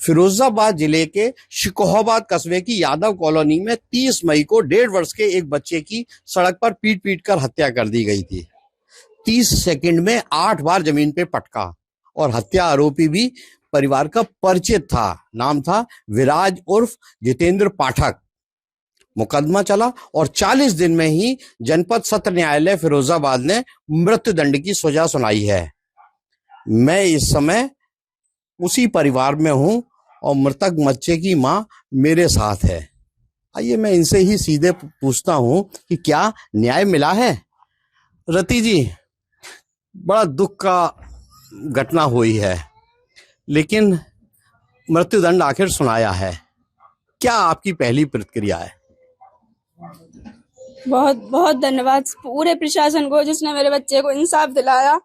फिरोजाबाद जिले के शिकोहाबाद कस्बे की यादव कॉलोनी में 30 मई को 1.5 वर्ष के एक बच्चे की सड़क पर पीट पीट कर हत्या कर दी गई थी। 30 सेकंड में 8 बार जमीन पे पटका और हत्या आरोपी भी परिवार का परिचित था। नाम था विराज उर्फ जितेंद्र पाठक। मुकदमा चला और 40 दिन में ही जनपद सत्र न्यायालय फिरोजाबाद ने मृत्युदंड की सजा सुनाई है। मैं इस समय उसी परिवार में हूं और मृतक बच्चे की मां मेरे साथ है। आइए मैं इनसे ही सीधे पूछता हूं कि क्या न्याय मिला है। रति जी, बड़ा दुख का घटना हुई है, लेकिन मृत्युदंड आखिर सुनाया है। क्या आपकी पहली प्रतिक्रिया है? बहुत बहुत धन्यवाद पूरे प्रशासन को जिसने मेरे बच्चे को इंसाफ दिलाया,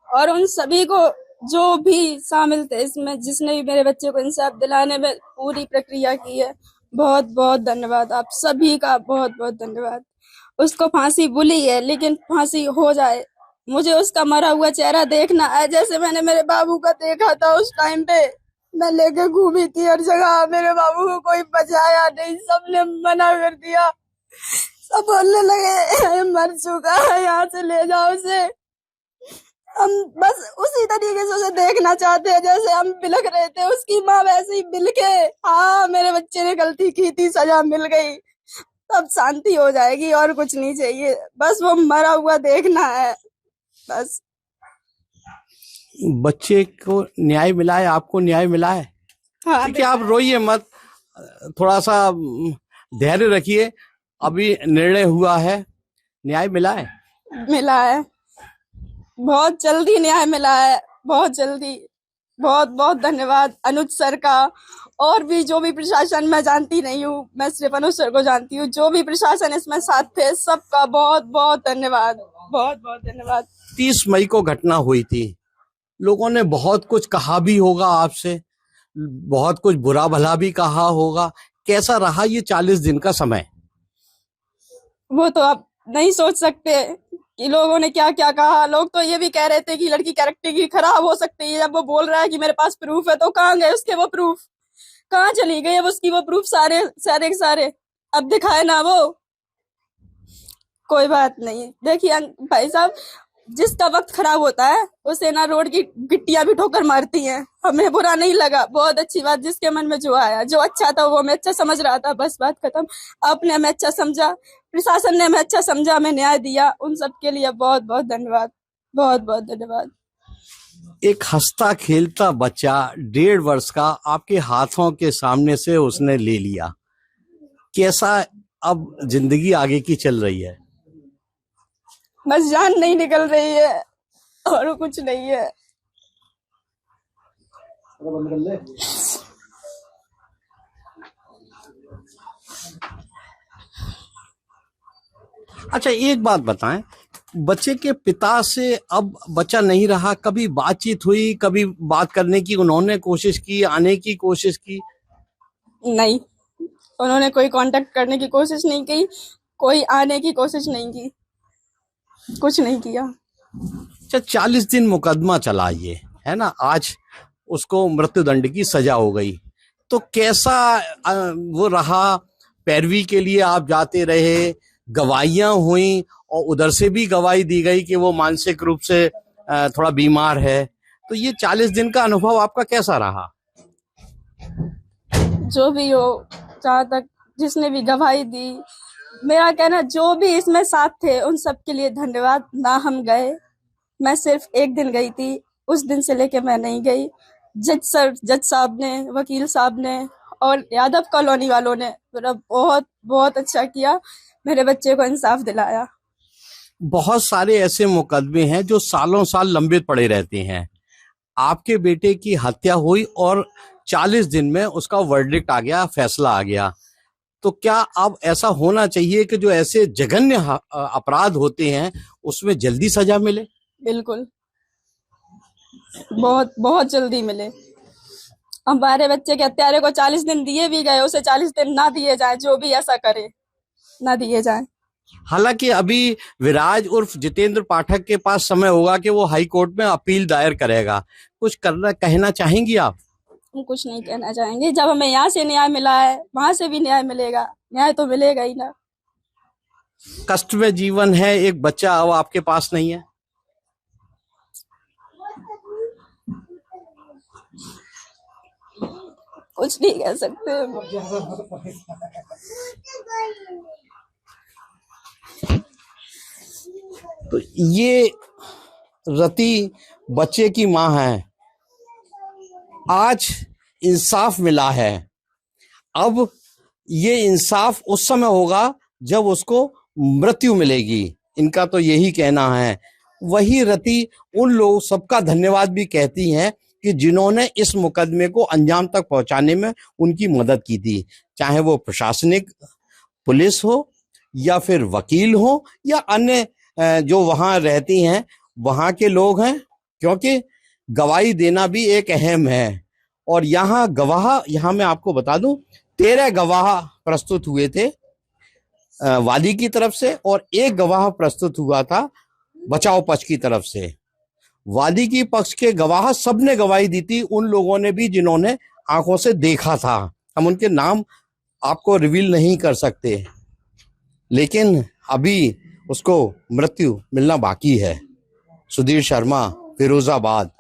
और उन सभी को जो भी शामिल थे इसमें, जिसने भी मेरे बच्चे को इंसाफ दिलाने में पूरी प्रक्रिया की है। बहुत बहुत धन्यवाद आप सभी का, बहुत बहुत धन्यवाद। उसको फांसी बुली है, लेकिन फांसी हो जाए। मुझे उसका मरा हुआ चेहरा देखना है, जैसे मैंने मेरे बाबू का देखा था। उस टाइम पे मैं लेके घूमी थी हर जगह, मेरे बाबू को कोई बचाया नहीं, सबने मना कर दिया। सब बोलने लगे मर चुका है, यहाँ से ले जाओ उसे। हम बस उसी तरीके से उसे देखना चाहते हैं जैसे हम बिलख रहे थे, उसकी माँ वैसे ही बिलखे। हाँ, मेरे बच्चे ने गलती की थी, सजा मिल गई, तब शांति हो जाएगी और कुछ नहीं चाहिए। बस वो मरा हुआ देखना है बस। बच्चे को न्याय मिला है, आपको न्याय मिला है? हाँ, ठीक है, आप रोइए मत, थोड़ा सा धैर्य रखिए। अभी निर्णय हुआ है, न्याय मिला है? मिला है, बहुत जल्दी न्याय मिला है, बहुत जल्दी। बहुत बहुत धन्यवाद अनुज सर का, और भी जो भी प्रशासन, मैं जानती नहीं हूँ, मैं सिर्फ अनुज सर को जानती हूँ। जो भी प्रशासन इसमें साथ थे, सबका बहुत बहुत धन्यवाद, बहुत बहुत धन्यवाद। 30 मई को घटना हुई थी, लोगों ने बहुत कुछ कहा भी होगा आपसे, बहुत कुछ बुरा भला भी कहा होगा। कैसा रहा ये 40 दिन का समय? वो तो आप नहीं सोच सकते कि लोगों ने क्या क्या कहा। लोग तो ये भी कह रहे थे कि लड़की कैरेक्टर की खराब हो सकती है। जब वो बोल रहा है कि मेरे पास प्रूफ है, तो कहाँ गए उसके वो प्रूफ? कहाँ चली गई अब उसकी वो प्रूफ? सारे सारे सारे अब दिखाए ना वो। कोई बात नहीं, देखिए भाई साहब, जिसका वक्त खराब होता है उसे ना रोड की गिट्टियां भी ठोकर मारती हैं। हमें बुरा नहीं लगा, बहुत अच्छी बात। जिसके मन में जो आया, जो अच्छा था, वो हमें अच्छा समझ रहा था, बस बात खत्म। आपने हमें अच्छा समझा, प्रशासन ने हमें अच्छा समझा, हमें न्याय दिया, उन सब के लिए बहुत बहुत धन्यवाद, बहुत बहुत धन्यवाद। एक हंसता खेलता बच्चा 1.5 वर्ष का आपके हाथों के सामने से उसने ले लिया। कैसा अब जिंदगी आगे की चल रही है? बस जान नहीं निकल रही है और कुछ नहीं है। अच्छा, एक बात बताएं, बच्चे के पिता से अब बच्चा नहीं रहा, कभी बातचीत हुई, कभी बात करने की उन्होंने कोशिश की, आने की कोशिश की? नहीं, उन्होंने कोई कांटेक्ट करने की कोशिश नहीं की, कोई आने की कोशिश नहीं की, कुछ नहीं किया। अच्छा, 40 दिन मुकदमा चला ये, है ना? आज उसको मृत्युदंड की सजा हो गई, तो कैसा वो रहा? पैरवी के लिए आप जाते रहे, गवाहियां हुई और उधर से भी गवाही दी गई कि वो मानसिक रूप से थोड़ा बीमार है। तो ये 40 दिन का अनुभव आपका कैसा रहा? जो भी हो, जहाँ तक जिसने भी गवाही दी, मेरा कहना, जो भी इसमें साथ थे उन सब के लिए धन्यवाद। ना हम गए, मैं सिर्फ एक दिन गई थी, उस दिन से लेके मैं नहीं गई। जज साहब ने, वकील साहब ने और यादव कॉलोनी वालों ने मेरा बहुत बहुत अच्छा किया, मेरे बच्चे को इंसाफ दिलाया। बहुत सारे ऐसे मुकदमे हैं जो सालों साल लंबित पड़े रहते हैं। आपके बेटे की हत्या हुई और 40 दिन में उसका वर्डिक्ट आ गया, फैसला आ गया। तो क्या अब ऐसा होना चाहिए कि जो ऐसे जघन्य अपराध होते हैं उसमें जल्दी सजा मिले? बिल्कुल, बहुत बहुत जल्दी मिले। हमारे बच्चे के हत्यारे को 40 दिन दिए भी गए, उसे 40 दिन ना दिए जाए, जो भी ऐसा करे ना दिए जाए। हालांकि अभी विराज उर्फ जितेंद्र पाठक के पास समय होगा कि वो हाई कोर्ट में अपील दायर करेगा। कुछ करना कहना चाहेंगी आप? हम कुछ नहीं कहना चाहेंगे। जब हमें यहाँ से न्याय मिला है, वहां से भी न्याय मिलेगा, न्याय तो मिलेगा ही ना। कष्ट में जीवन है, एक बच्चा अब आपके पास नहीं है। कुछ नहीं कह सकते हम। तो ये रति बच्चे की मां है। आज इंसाफ मिला है। अब ये इंसाफ उस समय होगा जब उसको मृत्यु मिलेगी। इनका तो यही कहना है। वही रति उन लोग सबका धन्यवाद भी कहती हैं कि जिन्होंने इस मुकदमे को अंजाम तक पहुंचाने में उनकी मदद की थी, चाहे वो प्रशासनिक पुलिस हो या फिर वकील हो या अन्य जो वहां रहती हैं वहां के लोग हैं, क्योंकि गवाही देना भी एक अहम है। और यहाँ गवाह, यहाँ मैं आपको बता दूं, 13 गवाह प्रस्तुत हुए थे वादी की तरफ से और एक गवाह प्रस्तुत हुआ था बचाव पक्ष की तरफ से। वादी की पक्ष के गवाह सबने गवाही दी थी, उन लोगों ने भी जिन्होंने आंखों से देखा था। हम उनके नाम आपको रिवील नहीं कर सकते, लेकिन अभी उसको मृत्यु मिलना बाकी है। सुधीर शर्मा, फिरोजाबाद।